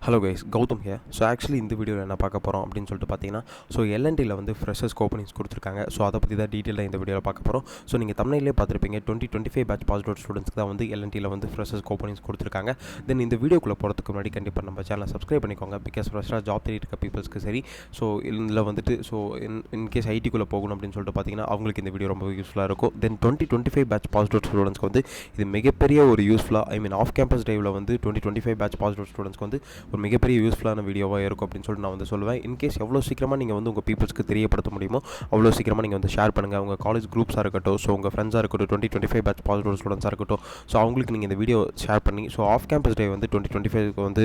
Hello guys, Gautam here. So actually இந்த வீடியோவில் என்ன பார்க்க போகிறோம் அப்படின்னு சொல்லிட்டு பார்த்தீங்கன்னா, ஸோ எல்என்டியில் வந்து ஃப்ரெஷர்ஸ் ஓப்பனிங்ஸ் கொடுத்துருக்காங்க. ஸோ அதை பற்றி தான் டீட்டெயிலாக இந்த வீடியோவில் பார்க்க போகிறோம். ஸோ நீங்கள் தமிழ்லேயே பார்த்துருப்பீங்க, 2025 பேட்ச் பாஸ் அவுட் ஸ்டூடெண்ட்ஸ்க்கு தான் வந்து எல்என்டியில் வந்து ஃப்ரெஷர்ஸ் ஓப்பனிங்ஸ் கொடுத்துருக்காங்க. தென் இந்த வீடியோக்குள்ளே போகிறதுக்கு முன்னாடி கண்டிப்பாக நம்ம சேனலை சப்ஸ்கிரைப் பண்ணிக்கோங்க. பிகாஸ் ஃப்ரெஷ்ஷாக ஜாப் தேடி இருக்க பீப்புள்ஸ்க்கு சரி, ஸோ இதில் வந்துட்டு ஸோ இன்கேஸ் ஐடிக்குள்ளே போகணும் அப்படின்னு சொல்லிட்டு பார்த்தீங்கன்னா அவங்களுக்கு இந்த வீடியோ ரொம்ப யூஸ்ஃபுல்லாக இருக்கும். தென் 2025 பேட்ச் பாஸ் அவுட் ஸ்டூடெண்ட்ஸ்க்கு வந்து இது மிகப்பெரிய ஒரு யூஸ்ஃபுல்லாக ஆஃப் கேம்பஸ் டிரைவில் வந்து 2025 பேட்ச் பாஸ் அவுட் ஸ்டூடெண்ட்ஸ்க்கு வந்து ஒரு மிகப்பெரிய யூஸ்ஃபுல்லான வீடியோவாக இருக்கும் அப்படின்னு சொல்லிட்டு நான் வந்து சொல்லுவேன். இன்கேஸ் எவ்வளோ சீக்கிரமாக நீங்கள் வந்து உங்கள் பீப்புள்ஸ்க்கு தெரியப்படுத்த முடியுமோ அவ்வளோ சீக்கிரமாக நீங்கள் வந்து ஷேர் பண்ணுங்கள். உங்கள் காலேஜ் குரூப்ஸாக இருக்கட்டும், ஸோ உங்கள் ஃப்ரெண்ட்ஸாக இருக்கட்டும், 2025 பேட்ச் பாஸ் அவுட் ஸ்டூடெண்ட்ஸாக இருக்கட்டும், ஸோ அவங்களுக்கு நீங்கள் இந்த வீடியோ ஷேர் பண்ணி ஸோ ஆஃப் கேம்பஸ் டே வந்து 2025 வந்து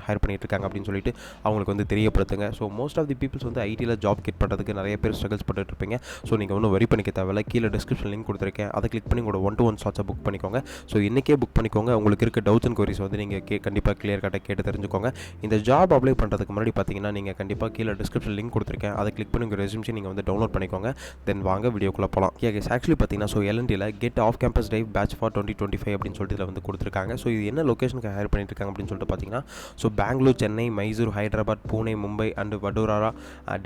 ஹையர் பண்ணிட்டு இருக்காங்க அப்படின்னு சொல்லிட்டு அவங்களுக்கு வந்து தெரியப்படுத்துங்க. So most of the peoples வந்து ஐடியில் ஜாப் கெட் பண்ணுறதுக்கு நிறைய பேர் ஸ்ட்ரகிள்ஸ் பண்ணிட்டு இருப்பீங்க. ஸோ நீங்கள் ஒன்றும் வரி பண்ணிக்க தேவையில்லை. கீழே டிஸ்கிரிப்ஷன் லிங்க் கொடுத்துருக்கேன், அதை கிளிக் பண்ணி உங்களோட 1-to-1 ஸ்லாட்ஸை புக் பண்ணிக்கோங்க. ஸோ இன்றைக்கே புக் பண்ணிக்கோங்க. உங்களுக்கு இருக்க டவுட்ஸ் அண்ட் குவரிஸ் வந்து நீங்கள் கண்டிப்பாக கிளியர் கட்டாக கேட்டு தெரிஞ்சுக்கோங்க. இந்த ஜாப் அப்ளை பண்ணுறதுக்கு முன்னாடி பார்த்தீங்கன்னா நீங்கள் கண்டிப்பாக கீழே டிஸ்கிரிப்ஷன் லிங்க் கொடுத்துருக்கேன், அதை கிளிக் பண்ணி உங்கள் ரெஸ்யூம்ஸை நீங்கள் வந்து டவுன்லோட் பண்ணிக்கோங்க. தென் வாங்க வீடியோக்குள்ளே போகலாம். ஆக்சுவலி பார்த்தீங்கன்னா ஸோ எல்என்டியில் get off campus drive batch for 2025 அப்படின்னு சொல்லிட்டு இதில் வந்து கொடுத்துருக்காங்க. ஸோ இது என்ன லொக்கேஷனுக்கு ஹையர் பண்ணிட்டு இருக்காங்க அப்படின்னு சொல்லிட்டு பார்த்தீங்கன்னா ஸோ பெங்களூர், சென்னை, மைசூர், ஹைதராபாத், பூனே, மும்பை அண்ட் வடோதரா,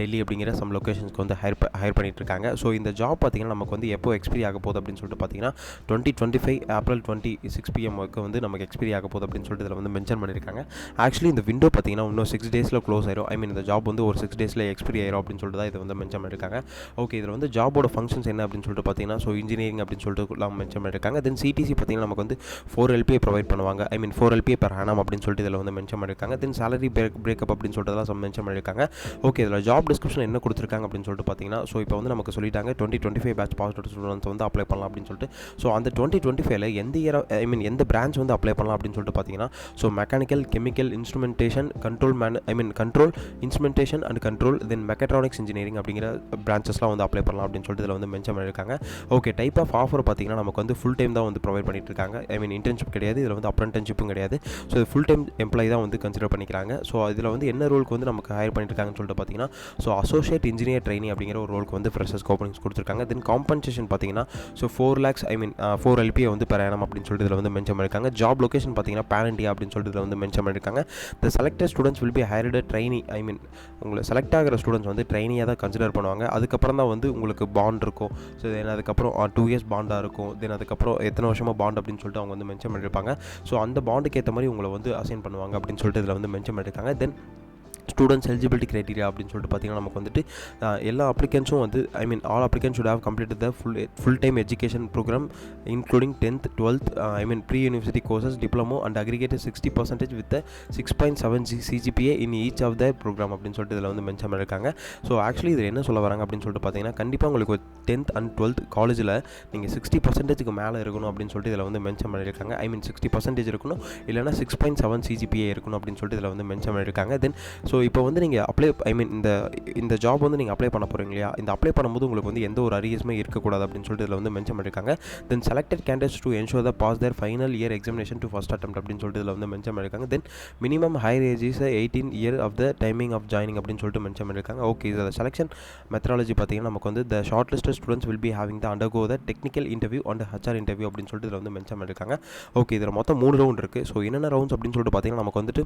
டெல்லி அப்படிங்கிற சம் லொக்கேஷன்ஸ்க்கு வந்து ஹையர் பண்ணிட்டு இருக்காங்க. ஸோ இந்த ஜாப் பார்த்தீங்கன்னா நமக்கு வந்து எப்போ எக்ஸ்பீரி ஆக போகுது அப்படின்னு சொல்லிட்டு பார்த்தீங்கன்னா 2025 ஏப்ரல் 26 PM வந்து நமக்கு எக்ஸ்பீரி ஆக போகுது அப்படின்னு சொல்லிட்டு இதில் வந்து மென்ஷன் பண்ணியிருக்காங்க. ஆக்சுவலி இந்த விண்டோ பார்த்தீங்கன்னா இன்னும் 6 டேஸில் க்ளோஸ் ஆயிரும். இந்த ஜாப் வந்து ஒரு 6 டேஸில் எக்ஸ்பீரி ஆயிரும் அப்படின்னு சொல்லிட்டு தான் இதை வந்து மென்ஷன் பண்ணியிருக்காங்க. ஓகே, இதில் வந்து ஜாபோட ஃபங்க்ஷன்ஸ் என்ன அப்படின்னு சொல்லிட்டு பார்த்தீங்கன்னா ஸோ இன்ஜினியரிங் அப்படின்னு சொல்லிட்டு மென்ஷன் பண்ணியிருக்காங்க. தென் சிடிசி பார்த்தீங்கன்னா நமக்கு வந்து 4 LPA ப்ரொவைட் பண்ணுவாங்க. 4 LPA per annum அப்படின்னு சொல்லிட்டு இதில் வந்து மென்ஷன் பண்ணியிருக்காங்க. தென் சேலரி பிரேக்கப் அப்படின்னு சொல்லிட்டு மென்ஷன் பண்ணியிருக்காங்க. ஓகே, இதில் ஜாப் டிஸ்கிரிப்ஷன் என்ன கொடுத்துருக்காங்க அப்படின்னு சொல்லிட்டு பார்த்தீங்கன்னா ஸோ இப்போ வந்து நமக்கு சொல்லிட்டாங்க 2025 பேட்ச் பாஸ் அவுட் ஸ்டூடெண்ட்ஸ் வந்து அப்ளை பண்ணலாம் அப்படின்னு சொல்லிட்டு. ஸோ அந்த 2025ல எந்த இயர் எந்த பிரான்ச் வந்து அப்ளை பண்ணலாம் அப்படின்னு சொல்லிட்டு பார்த்தீங்கன்னா so mechanical, chemical, instrumentation, control instrumentation and control, then mechatronics engineering அப்படிங்கிற பிரான்ச்சஸ்லாம் வந்து அப்ளை பண்ணலாம் அப்படின்னு சொல்லிட்டு இதில் வந்து மென்ஷன் பண்ணியிருக்காங்க. ஓகே, டைப் ஆஃப் ஆஃபர் பார்த்தீங்கன்னா நமக்கு வந்து ஃபுல் டைம் தான் வந்து ப்ரொவைட் பண்ணிட்டு இருக்காங்க. இன்டர்ன்ஷிப் கிடையாது, இதில் வந்து அப்ரெண்டிஸ்ஷிப்பும் கிடையாது. ஸோ இது ஃபுல் டைம் எம்ப்ளாயி தான் வந்து கன்சிடர் பண்ணிக்கிறாங்க. ஸோ இதில் வந்து என்ன ரோலுக்கு வந்து நமக்கு ஹையர் பண்ணிட்டு இருக்காங்கன்னு சொல்லிட்டு பார்த்தீங்கன்னா ஸோ அசோசியேட் இன்ஜினியர் ட்ரைனி அப்படிங்கிற ஒரு ரோலுக்கு வந்து ஃப்ரெஷர்ஸ் ஓப்பனிங்ஸ் கொடுத்துருக்காங்க. தென் காம்பன்சேஷன் பார்த்தீங்கன்னா ஸோ 4 lakhs 4 LPA வந்து per annum அப்படின்னு சொல்லிட்டு இதில் வந்து மென்ஷன் பண்ணியிருக்காங்க. ஜாப் லொகேஷன் பார்த்தீங்கன்னா பேன் இண்டியா அப்படின்னு சொல்லிட்டு இதில் வந்து மென்ஷன் பண்ணியிருக்காங்க. த selected students will B hired trainee உங்களை செலக்ட் ஆகிற ஸ்டூடெண்ட்ஸ் வந்து ட்ரைனியாக தான் கன்சிடர் பண்ணுவாங்க. அதுக்கப்புறம் தான் வந்து உங்களுக்கு பாண்ட் இருக்கும். ஸோ தென் அதுக்கப்புறம் 2 years பாண்டாக இருக்கும். தென் அதுக்கப்புறம் எத்தனை வருஷமாக பாண்ட் அப்படின்னு சொல்லிட்டு அவங்க வந்து மென்ஷன் பண்ணியிருப்பாங்க. ஸோ அந்த பாண்டுக்கு ஏற்ற மாதிரி உங்களை வந்து அசைன் பண்ணுவாங்க அப்படின்னு சொல்லிட்டு இதில் வந்து மென்ஷன் பண்ணியிருக்காங்க. தென் ஸ்டூடெண்ட்ஸ் எலிஜிபிலிட்டி க்ரைட்டீரியா அப்படின்னு சொல்லிட்டு பார்த்தீங்கன்னா நமக்கு வந்துட்டு எல்லா அப்ளிகன்ஸும் வந்து all applicants should have completed the full time education program including 10th 12th pre university courses, diploma and aggregated 60% with 6.7 CGPA in each of the program அப்படின்னு சொல்லிட்டு இதில் வந்து மென்ஷன் பண்ணியிருக்காங்க. ஸோ ஆக்சுவலி இதில் என்ன சொல்ல வராங்க அப்படின்னு சொல்லிட்டு பார்த்தீங்கன்னா கண்டிப்பாக உங்களுக்கு 10th and 12th காலேஜில் நீங்கள் 60% மேலே இருக்கணும் அப்படின்னு சொல்லிட்டு இதில் வந்து மென்ஷன் பண்ணியிருக்காங்க. 60% இருக்கணும், இல்லைனா 6.7 CGPA இருக்கணும் அப்படின்னு சொல்லிட்டு இதில் வந்து மென்ஷன் பண்ணியிருக்காங்க. தென் ஸோ இப்போ வந்து நீங்கள் அப்ளை இந்த ஜாப் வந்து நீங்கள் அப்ளை பண்ண போகிறீங்க இல்லையா, இந்த அப்ளை பண்ணும்போது உங்களுக்கு வந்து எந்த ஒரு அரியர்ஸுமே இருக்கக்கூடாது அப்படின்னு சொல்லிட்டு இதில் வந்து மென்ஷன் பண்ணியிருக்காங்க. Then selected candidates to ensure the pass their final year examination to first attempt அப்படின்னு சொல்லிட்டு இதில் வந்து மென்ஷன் பண்ணியிருக்காங்க. Then minimum higher age is 18 year of the timing of joining அப்படின்னு சொல்லிட்டு மென்ஷன் பண்ணியிருக்காங்க. ஓகே, இதில் செலெக்ஷன் மெத்தடாலஜி பார்த்தீங்கன்னா நமக்கு வந்து the short listed students will be having the undergo the technical interview and HR interview அப்படின்னு சொல்லிட்டு இதில் வந்து மென்ஷன் பண்ணியிருக்காங்க. ஓகே, இதில் மொத்தம் 3 ரவுண்ட் இருக்குது. ஸோ என்னென்ன ரவுண்ட்ஸ் அப்படின்னு சொல்லிட்டு பார்த்தீங்கன்னா நமக்கு வந்துட்டு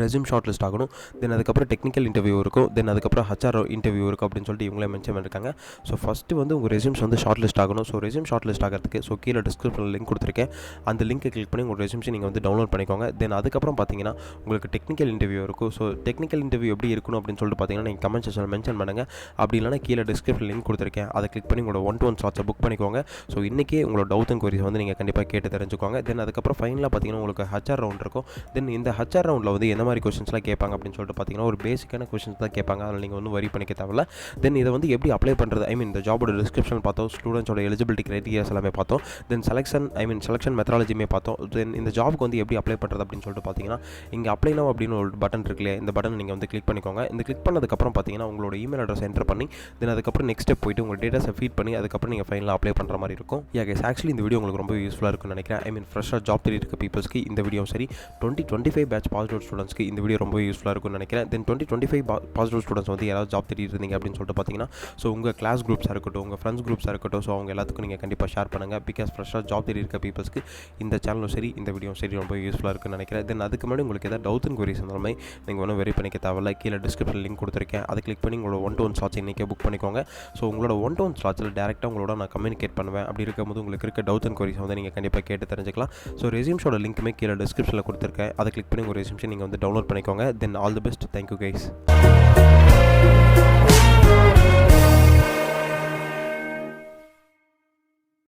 ரெஸ்யூம் ஷார்ட் லிஸ்ட் ஆகணும். தென் அதுக்கப்புறம் டெக்னிக்கல் இன்டர்வியூ இருக்கும். தென் அதுக்கப்புறம் HR இன்டர்வியூ இருக்கும் அப்படின்னு சொல்லிட்டு இவங்களே மென்ஷன் பண்ணியிருக்காங்க. ஸோ ஃபஸ்ட்டு வந்து உங்கள் ரெஸ்யூம்ஸ் வந்து ஷார்ட் லிஸ்ட் ஆகணும். ஸோ ரெஸ்யூம் ஷார்ட் லிஸ்ட் ஆகிறதுக்கு ஸோ கீழே டிஸ்கிரிப்ஷனில் லிங்க் கொடுத்துருக்கேன், அந்த லிங்க்கை கிளிக் பண்ணி உங்கள் ரெஸ்யூம்ஸை நீங்கள் வந்து டவுன்லோட் பண்ணிக்கோங்க. தென் அதுக்கப்புறம் பார்த்தீங்கன்னா உங்களுக்கு டெக்னிக்கல் இன்டர்வியூ இருக்கும். ஸோ டெக்னிக்கல் இன்டர்வியூ எப்படி இருக்கணும் அப்படின்னு சொல்லிட்டு பார்த்தீங்கன்னா நீங்கள் கமெண்ட் செக்ஷனில் மென்ஷன் பண்ணுங்கள். அப்படி இல்லைனா கீழே டிஸ்கிரிப்ஷன் லிங்க் கொடுத்துருக்கேன், அதை கிளிக் பண்ணி உங்களோட 1-to-1 ஸ்லாட்ஸை புக் பண்ணிக்கோங்க. ஸோ இன்றைக்கே உங்களோட டவுட் அண்ட் குவரிஸ் வந்து நீங்கள் கண்டிப்பாக கேட்டு தெரிஞ்சுக்கோங்க. தென் அதுக்கப்புறம் ஃபைனலாக பார்த்தீங்கன்னா உங்களுக்கு HR ரவுண்ட் இருக்கும். தென் இந்த HR ரவுண்டில் வந்து எந்த மாதிரி கொஸ்டின்ஸ்லாம் கேட்பாங்க அப்படின்னு சொல்லிட்டு பார்த்தீங்கன்னா ஒரு பேசிக்கான கொஸ்டின்ஸ் தான் கேட்பாங்க. அதில் நீங்கள் வந்து வரி பண்ணிக்க தேவையில்ல. தென் இதை வந்து எப்படி அப்ளை பண்ணுறது, இந்த ஜாபோட டிஸ்கிரிப்ஷன் பார்த்தோம், ஸ்டூடெண்ட்ஸோட எலிஜிபிலிட்டி க்ரைட்டீரியாஸ் எல்லாமே பார்த்தோம். தென் செலெக்ஷன் மெத்தடாலஜியுமே பார்த்தோம். தென் இந்த ஜாப்க்கு வந்து எப்படி அப்ளை பண்ணுறது அப்படின்னு சொல்லிட்டு பார்த்தீங்கன்னா இங்கே அப்ளை நவ் அப்படின்னு ஒரு பட்டன் இருக்கு இல்லையா, இந்த பட்டன் நீங்கள் வந்து கிளிக் பண்ணிக்கோங்க. இந்த கிளிக் பண்ணதுக்கப்புறம் பார்த்தீங்கன்னா உங்களோட இமெயில் அட்ரஸ் என்டர் பண்ணி தென் அதுக்கப்புறம் நெக்ஸ்ட் ஸ்டெப் போயிட்டு உங்கள் டேட்டாஸை ஃபீட் பண்ணி அதுக்கப்புறம் நீங்கள் ஃபைனலாக அப்ளை பண்ணுற மாதிரி இருக்கும். கைஸ், ஆக்சுவலி இந்த வீடியோ உங்களுக்கு ரொம்ப யூஸ்ஃபுல்லாக இருக்கும்னு நினைக்கிறேன். ஃப்ரெஷ்ஷாக ஜாப் தேடி இருக்க பீப்புள்ஸ்க்கு இந்த வீடியோ சரி, 2025 பேட்ச் பாஸ் அவுட் ஸ்டூடெண்ட்ஸ் ஸ்டூடெண்ட்ஸ்க்கு இந்த வீடியோ ரொம்ப யூஸ்ஃபுல்லாக இருக்கும்னு நினைக்கிறேன். தென் 2025 பாசிட்டிவ் ஸ்டூடெண்ட்ஸ் வந்து யாராவது ஜாப் தேடிட்டு இருந்தீங்க அப்படின்னு சொல்லிட்டு பார்த்தீங்கன்னா, ஸோ உங்கள் கிளாஸ் குரூப்ஸாக இருக்கட்டும், உங்கள் ஃப்ரெண்ட்ஸ் குரூப்ஸாக இருக்கட்டும், ஸோ அவங்க எல்லாத்துக்கும் நீங்கள் கண்டிப்பாக ஷேர் பண்ணுங்கள். பிகாஸ் ஃப்ரெஷ்ஷாக ஜாப் தேடி இருக்க பீப்புள்ஸ்க்கு இந்த சேனலும் சரி, இந்த வீடியோ சரி ரொம்ப யூஸ்ஃபுல்லாக இருக்குன்னு நினைக்கிறேன். தென் அதுக்கு முன்னாடி உங்களுக்கு ஏதாவது டவுட்ஸ் அண்ட் குவரிஸ் இருந்தாலுமே நீங்கள் ஒன்றும் வெரி பண்ணிக்க தேவையில்ல. கீழே டிஸ்கிரிப்ஷன் லிங்க் கொடுத்துருக்கேன். அதை கிளிக் பண்ணி உங்களோட 1-to-1 ஸ்லாட்ஸ் இன்றைக்கே புக் பண்ணிக்கோங்க. ஸோ உங்களோட 1-to-1 ஸ்லாட்ஸில் டேரெக்டாக உங்களோட நான் கம்யூனிகேட் பண்ணுவேன். அப்படி இருக்கும்போது உங்களுக்கு இருக்க டவுட்ஸ் அண்ட் குவரிஸ் வந்து நீங்கள் கண்டிப்பாக கேட்டு தெரிஞ்சுக்கலாம். ஸோ ரெஸ்யூம்ஸோட லிங்க்குமே கீழே டிஸ்கிரிப்ஷனில் கொடுத்துருக்கேன். அதை கிளிக் பண்ணி உங்கள் ரெஸ்யூம்ஸை நீங்கள் வந்து டவுன்லோட் பண்ணிக்கோங்க. Then all the best. Thank you guys.